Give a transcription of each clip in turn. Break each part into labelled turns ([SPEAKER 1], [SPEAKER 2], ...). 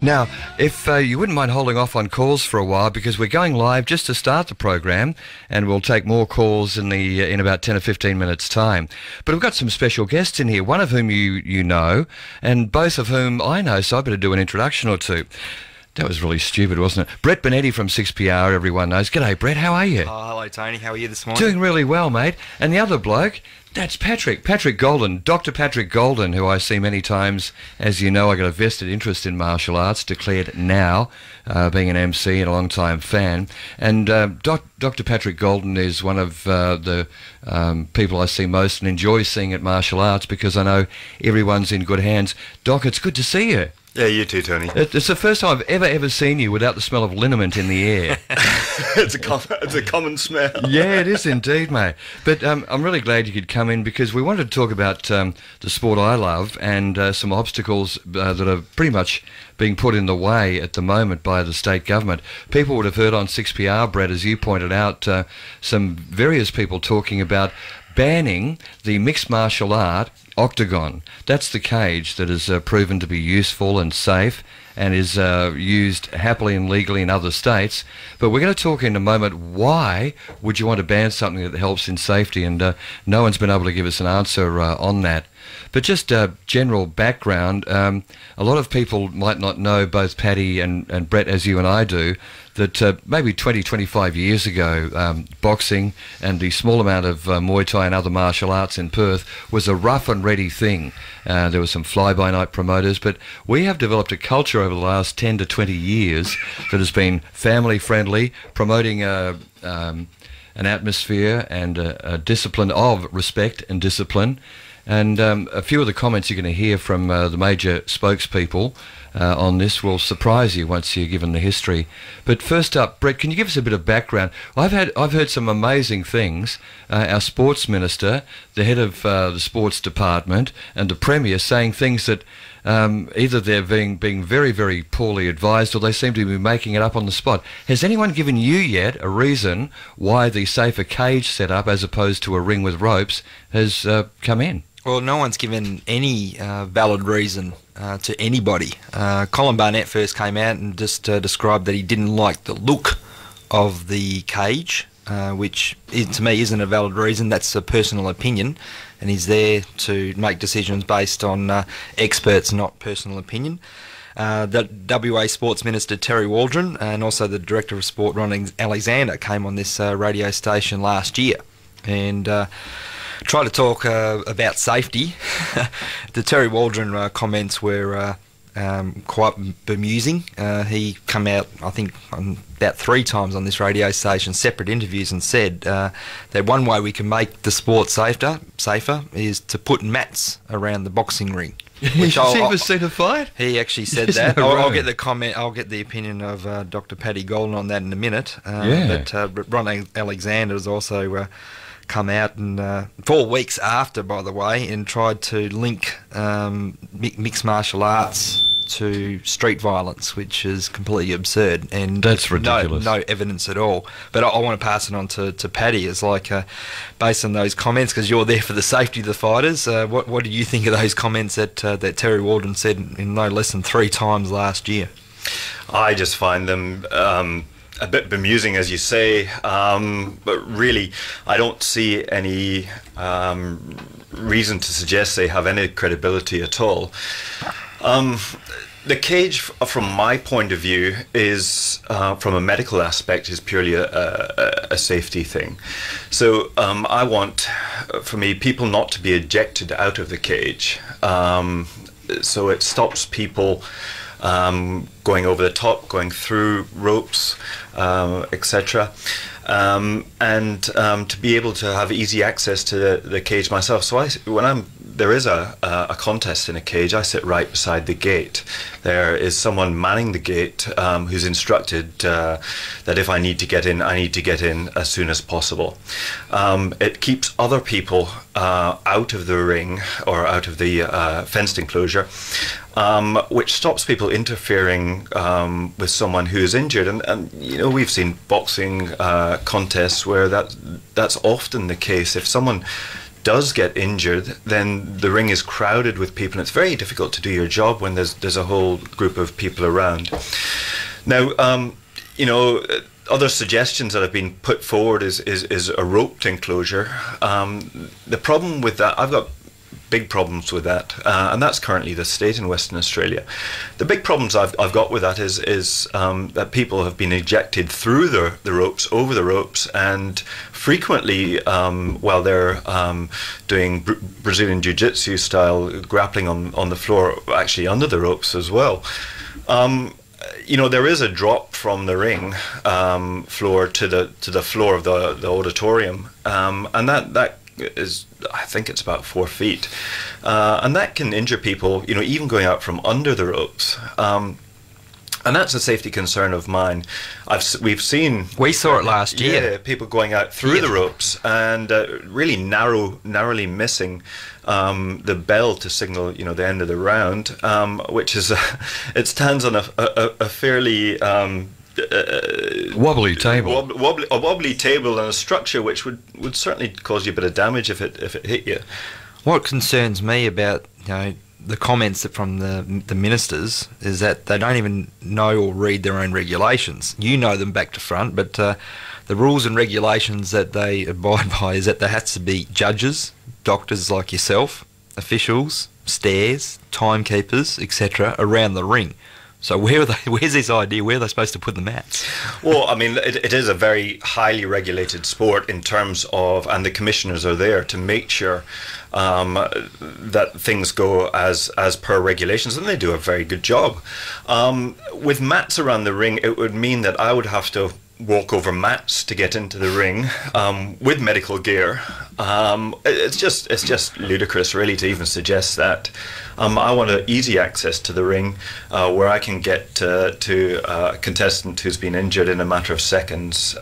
[SPEAKER 1] Now, if you wouldn't mind holding off on calls for a while, because we're going live just to start the program, and we'll take more calls in about 10 or 15 minutes' time. But we've got some special guests in here, one of whom you know, and both of whom I know, so I better do an introduction or two. That was really stupid, wasn't it? Brett Bonetti from 6PR, everyone knows. G'day, Brett, how are you?
[SPEAKER 2] Oh, hello, Tony. How are you this morning?
[SPEAKER 1] Doing really well, mate. And the other bloke, that's Patrick Golden, Dr. Patrick Golden, who I see many times. As you know, I got a vested interest in martial arts, declared now, being an MC and a long-time fan. And Dr. Patrick Golden is one of the people I see most and enjoy seeing at martial arts, because I know everyone's in good hands. Doc, it's good to see you.
[SPEAKER 3] Yeah, you too, Tony.
[SPEAKER 1] It's the first time I've ever seen you without the smell of liniment in the air.
[SPEAKER 3] It's a common smell.
[SPEAKER 1] Yeah, it is indeed, mate. But I'm really glad you could come in, because we wanted to talk about the sport I love and some obstacles that are pretty much being put in the way at the moment by the state government. People would have heard on 6PR, Brett, as you pointed out, some various people talking about banning the mixed martial art octagon. That's the cage that has proven to be useful and safe and is used happily and legally in other states. But we're going to talk in a moment, why would you want to ban something that helps in safety? And no one's been able to give us an answer on that. But just general background, a lot of people might not know, both Paddy and Brett, as you and I do, that maybe 20, 25 years ago, boxing and the small amount of Muay Thai and other martial arts in Perth was a rough and ready thing. There were some fly-by-night promoters, but we have developed a culture over the last 10 to 20 years that has been family-friendly, promoting an atmosphere and a discipline of respect and discipline. And a few of the comments you're going to hear from the major spokespeople on this will surprise you once you're given the history. But first up, Brett, can you give us a bit of background? I've heard some amazing things. Our sports minister, the head of the sports department, and the premier saying things that either they're being very, very poorly advised, or they seem to be making it up on the spot. Has anyone given you yet a reason why the safer cage setup, as opposed to a ring with ropes, has come in?
[SPEAKER 2] Well, no one's given any valid reason to anybody. Colin Barnett first came out and just described that he didn't like the look of the cage, which to me isn't a valid reason. That's a personal opinion, and he's there to make decisions based on experts, not personal opinion. The WA Sports Minister Terry Waldron and also the Director of Sport Ron Alexander came on this radio station last year and try to talk about safety. The Terry Waldron comments were quite bemusing. He come out, I think, about 3 times on this radio station, separate interviews, and said that one way we can make the sport safer is to put mats around the boxing ring.
[SPEAKER 1] Which Has he ever seen a fight?
[SPEAKER 2] He actually said that. I'll get the comment. I'll get the opinion of Dr. Paddy Golden on that in a minute. But Ron Alexander has also come out and 4 weeks after, by the way, and tried to link mixed martial arts to street violence, which is completely absurd, and
[SPEAKER 1] that's ridiculous.
[SPEAKER 2] No evidence at all. But I want to pass it on to Paddy. It's like, based on those comments, because you're there for the safety of the fighters, what do you think of those comments that Terry Waldron said in no less than 3 times last year?
[SPEAKER 3] I just find them a bit bemusing, as you say, but really I don't see any reason to suggest they have any credibility at all. The cage, from my point of view, is from a medical aspect, is purely a safety thing. So I want, for me, people not to be ejected out of the cage. So it stops people going over the top, going through ropes, etc. And to be able to have easy access to the cage myself. So when there is a contest in a cage, I sit right beside the gate. There is someone manning the gate who's instructed that if I need to get in, I need to get in as soon as possible. It keeps other people out of the ring or out of the fenced enclosure, which stops people interfering with someone who is injured. And you know, we've seen boxing contests where that's often the case. If someone does get injured, then the ring is crowded with people, and it's very difficult to do your job when there's a whole group of people around. Now, you know, other suggestions that have been put forward is a roped enclosure. The problem with that, I've got big problems with that, and that's currently the state in Western Australia. The big problems I've got with that is that people have been ejected through the ropes, over the ropes, and frequently while they're doing Brazilian Jiu-Jitsu style grappling on the floor, actually under the ropes as well. You know, there is a drop from the ring floor to the floor of the auditorium, and that is, I think it's about 4 feet, and that can injure people, you know, even going out from under the ropes, and that's a safety concern of mine. We saw it last year. Yeah, people going out through the ropes and really narrowly missing the bell to signal, you know, the end of the round, which is it stands on a fairly
[SPEAKER 1] wobbly table,
[SPEAKER 3] a wobbly table, and a structure which would certainly cause you a bit of damage if it hit you.
[SPEAKER 2] What concerns me about, you know, the comments from the ministers is that they don't even know or read their own regulations. You know them back to front, but the rules and regulations that they abide by is that there has to be judges, doctors like yourself, officials, stairs, timekeepers, etc. around the ring. So where's this idea? Where are they supposed to put the mats?
[SPEAKER 3] Well, I mean, it is a very highly regulated sport in terms of, and the commissioners are there to make sure that things go as per regulations, and they do a very good job. With mats around the ring, it would mean that I would have to walk over mats to get into the ring with medical gear. It's just ludicrous, really, to even suggest that. I want easy access to the ring where I can get to a contestant who's been injured in a matter of seconds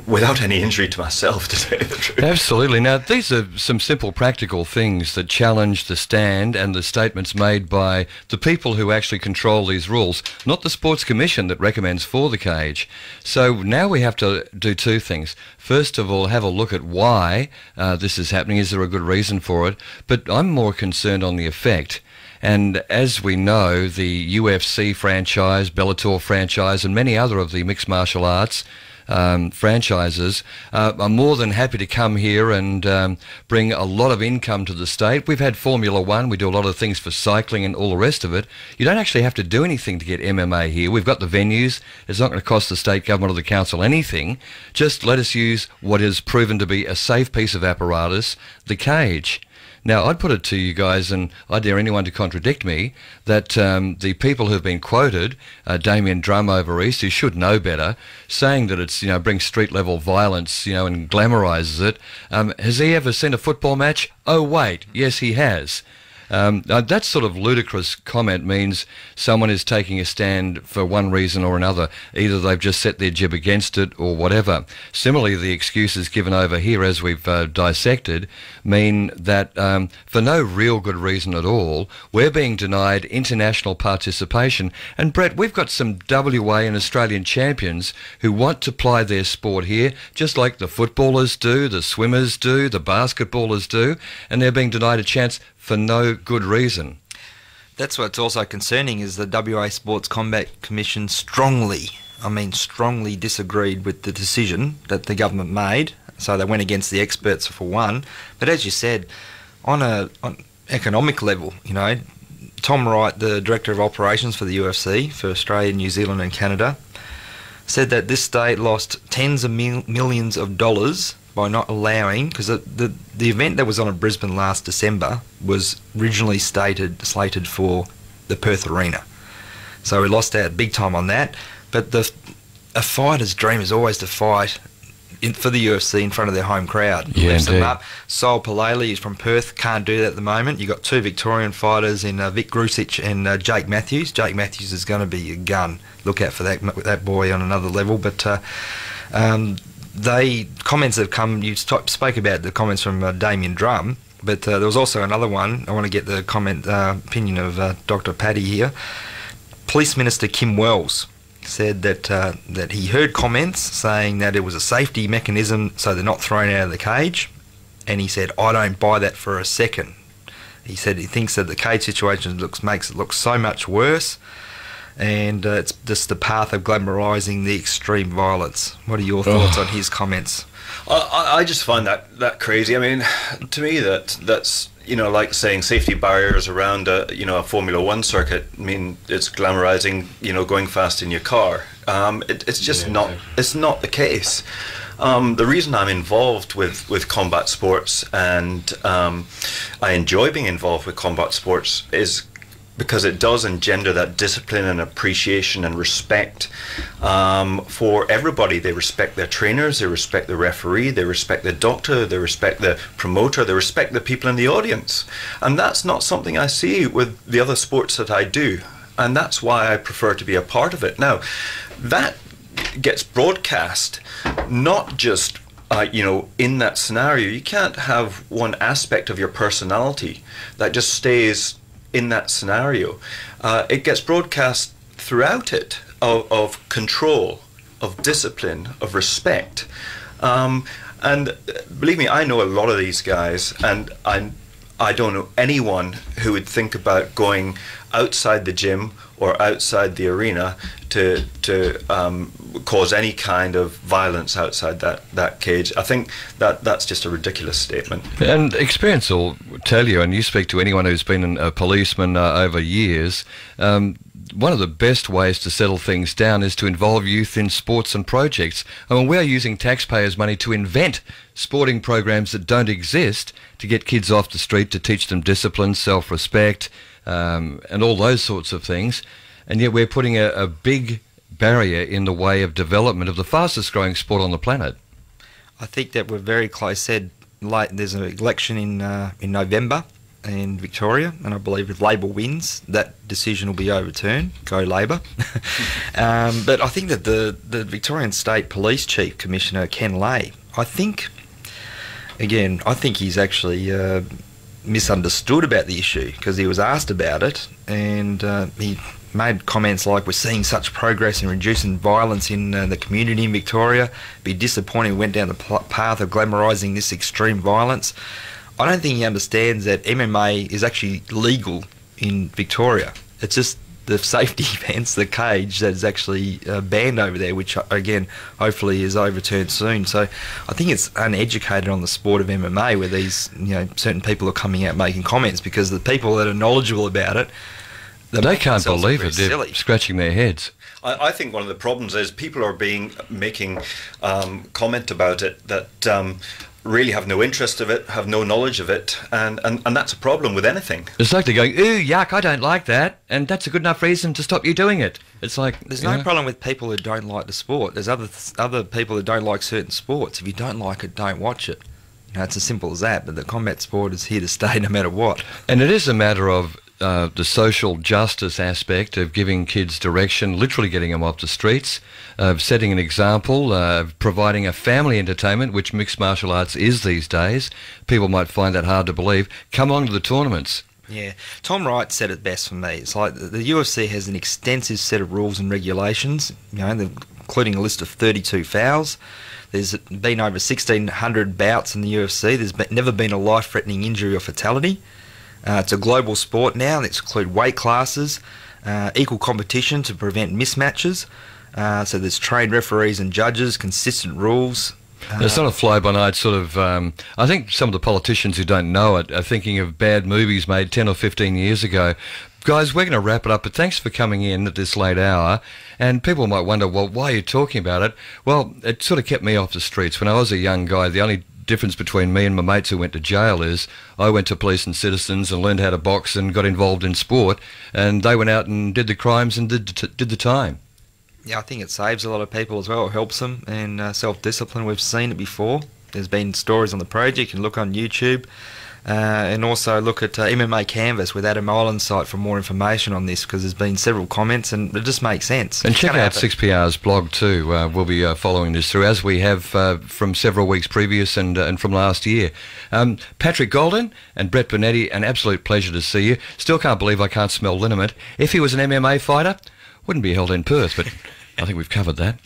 [SPEAKER 3] without any injury to myself, to tell you the truth.
[SPEAKER 1] Absolutely. Now, these are some simple practical things that challenge the stand and the statements made by the people who actually control these rules, not the Sports Commission that recommends for the cage. So now we have to do two things. First of all, have a look at why this is happening. Is there a good reason for it? But I'm more concerned on the effect. And as we know, the UFC franchise, Bellator franchise, and many other of the mixed martial arts franchises are more than happy to come here and bring a lot of income to the state. We've had Formula One. We do a lot of things for cycling and all the rest of it. You don't actually have to do anything to get MMA here. We've got the venues. It's not going to cost the state government or the council anything. Just let us use what is proven to be a safe piece of apparatus, the cage. Now, I'd put it to you guys, and I dare anyone to contradict me, that the people who've been quoted, Damien Drum over East, who should know better, saying that it's, you know, brings street-level violence, you know, and glamorises it. Has he ever seen a football match? Oh, wait, yes, he has. That sort of ludicrous comment means someone is taking a stand for one reason or another. Either they've just set their jib against it or whatever. Similarly, the excuses given over here, as we've dissected, mean that for no real good reason at all, we're being denied international participation. And Brett, we've got some WA and Australian champions who want to ply their sport here, just like the footballers do, the swimmers do, the basketballers do, and they're being denied a chance for no good reason.
[SPEAKER 2] That's what's also concerning, is the WA Sports Combat Commission strongly disagreed with the decision that the government made. So they went against the experts for one. But as you said, on economic level, you know, Tom Wright, the Director of Operations for the UFC for Australia, New Zealand and Canada, said that this state lost tens of millions of dollars by not allowing, because the event that was on in Brisbane last December was originally slated for the Perth Arena. So we lost out big time on that. But a fighter's dream is always to fight for the UFC in front of their home crowd.
[SPEAKER 1] Yeah,
[SPEAKER 2] lifts them
[SPEAKER 1] indeed.
[SPEAKER 2] up. Sol Palele is from Perth, can't do that at the moment. You've got two Victorian fighters in Vic Grusic and Jake Matthews. Jake Matthews is going to be a gun. Look out for that boy on another level. But comments that have come, you spoke about the comments from Damien Drum, but there was also another one. I want to get the opinion of Dr. Paddy here. Police Minister Kim Wells said that he heard comments saying that it was a safety mechanism so they're not thrown out of the cage, and he said, I don't buy that for a second. He said he thinks that the cage situation makes it look so much worse, and it's just the path of glamorising the extreme violence. What are your thoughts on his comments?
[SPEAKER 3] I just find that crazy. I mean, to me that's like saying safety barriers around a Formula One circuit. I mean, it's glamorizing going fast in your car. It's just not. It's not the case. The reason I'm involved with combat sports, and I enjoy being involved with combat sports, is because it does engender that discipline and appreciation and respect for everybody. They respect their trainers, they respect the referee, they respect the doctor, they respect the promoter, they respect the people in the audience. And that's not something I see with the other sports that I do. And that's why I prefer to be a part of it. Now, that gets broadcast, not just in that scenario. You can't have one aspect of your personality that just stays in that scenario. It gets broadcast throughout it, of control, of discipline, of respect. And believe me, I know a lot of these guys, and I don't know anyone who would think about going outside the gym or outside the arena to cause any kind of violence outside that cage. I think that's just a ridiculous statement.
[SPEAKER 1] And experience will tell you, and you speak to anyone who's been a policeman over years, one of the best ways to settle things down is to involve youth in sports and projects. I mean, we're using taxpayers' money to invent sporting programs that don't exist, to get kids off the street, to teach them discipline, self-respect, and all those sorts of things. And yet we're putting a big barrier in the way of development of the fastest growing sport on the planet.
[SPEAKER 2] I think that we're very close. There's an election in November in Victoria, and I believe if Labor wins, that decision will be overturned. Go Labor. But I think that the Victorian State Police Chief Commissioner, Ken Lay, I think he's actually misunderstood about the issue, because he was asked about it, and he made comments like, we're seeing such progress in reducing violence in the community in Victoria. Be disappointed we went down the path of glamorising this extreme violence. I don't think he understands that MMA is actually legal in Victoria. It's just the safety events, the cage, that is actually banned over there, which again hopefully is overturned soon. So I think it's uneducated on the sport of MMA, where these certain people are coming out making comments, because the people that are knowledgeable about it,
[SPEAKER 1] they can't believe it. They're
[SPEAKER 2] silly,
[SPEAKER 1] scratching their heads.
[SPEAKER 3] I think one of the problems is people are making comment about it that really have no interest of it, have no knowledge of it, and that's a problem with anything.
[SPEAKER 1] It's like they're going, ooh, yuck, I don't like that, and that's a good enough reason to stop you doing it. It's like,
[SPEAKER 2] there's no problem with people who don't like the sport. There's other people who don't like certain sports. If you don't like it, don't watch it. It's as simple as that. But the combat sport is here to stay no matter what.
[SPEAKER 1] And it is a matter of the social justice aspect of giving kids direction, literally getting them off the streets, setting an example, providing a family entertainment, which mixed martial arts is these days. People might find that hard to believe. Come on to the tournaments.
[SPEAKER 2] Yeah, Tom Wright said it best for me. It's like the UFC has an extensive set of rules and regulations, including a list of 32 fouls. There's been over 1,600 bouts in the UFC. There's never been a life-threatening injury or fatality. It's a global sport now. It's include weight classes, equal competition to prevent mismatches. So there's trained referees and judges, consistent rules.
[SPEAKER 1] It's not a fly-by-night sort of... I think some of the politicians who don't know it are thinking of bad movies made 10 or 15 years ago. Guys, we're going to wrap it up, but thanks for coming in at this late hour. And people might wonder, well, why are you talking about it? Well, it sort of kept me off the streets. When I was a young guy, the only difference between me and my mates who went to jail is I went to Police and Citizens and learned how to box and got involved in sport, and they went out and did the crimes and did the time.
[SPEAKER 2] Yeah, I think it saves a lot of people as well. It helps them in self-discipline. We've seen it before. There's been stories on the project. You can look on YouTube. And also look at MMA Canvas with Adam Ireland's site for more information on this, because there's been several comments and it just makes sense.
[SPEAKER 1] And check out 6PR's blog too. We'll be following this through, as we have from several weeks previous and from last year. Patrick Golden and Brett Bonetti, an absolute pleasure to see you. Still can't believe I can't smell liniment. If he was an MMA fighter, wouldn't be held in Perth, but I think we've covered that.